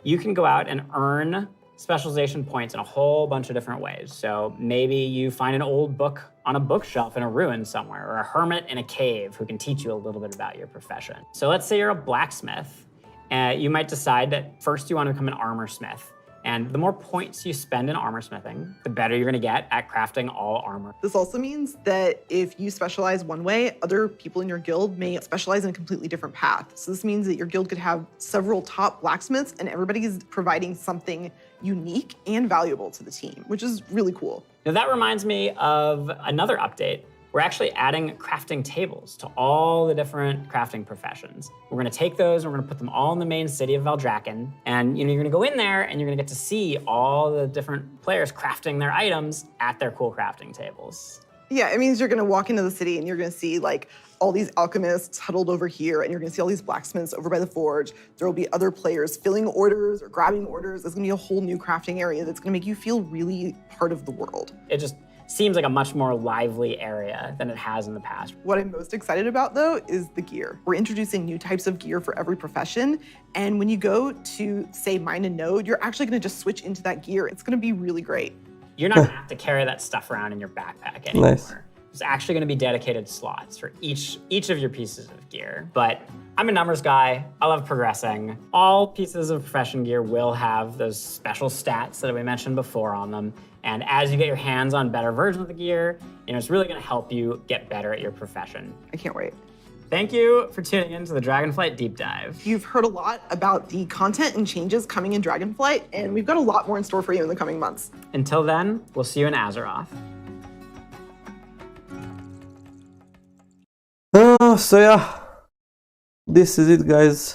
you can go out and earn specialization points in a whole bunch of different ways. So maybe you find an old book on a bookshelf in a ruin somewhere, or a hermit in a cave who can teach you a little bit about your profession. So let's say you're a blacksmith. You might decide that first you want to become an armor smith, And the more points you spend in armor smithing, the better you're gonna get at crafting all armor. This also means that if you specialize one way, other people in your guild may specialize in a completely different path. So this means that your guild could have several top blacksmiths and everybody's providing something unique and valuable to the team, which is really cool. Now that reminds me of another update. We're actually adding crafting tables to all the different crafting professions. We're gonna take those and we're gonna put them all in the main city of Valdrakken. And you're gonna go in there and you're gonna get to see all the different players crafting their items at their cool crafting tables. Yeah, it means you're gonna walk into the city and you're gonna see like all these alchemists huddled over here, and you're gonna see all these blacksmiths over by the forge. There will be other players filling orders or grabbing orders. There's gonna be a whole new crafting area that's gonna make you feel really part of the world. It just seems like a much more lively area than it has in the past. What I'm most excited about though is the gear. We're introducing new types of gear for every profession. And when you go to say mine and node, you're actually gonna just switch into that gear. It's gonna be really great. You're not gonna have to carry that stuff around in your backpack anymore. Nice. There's actually gonna be dedicated slots for each of your pieces of gear. But I'm a numbers guy, I love progressing. All pieces of profession gear will have those special stats that we mentioned before on them. And as you get your hands on better versions of the gear, it's really gonna help you get better at your profession. I can't wait. Thank you for tuning in to the Dragonflight Deep Dive. You've heard a lot about the content and changes coming in Dragonflight, and we've got a lot more in store for you in the coming months. Until then, we'll see you in Azeroth. So yeah, this is it, guys.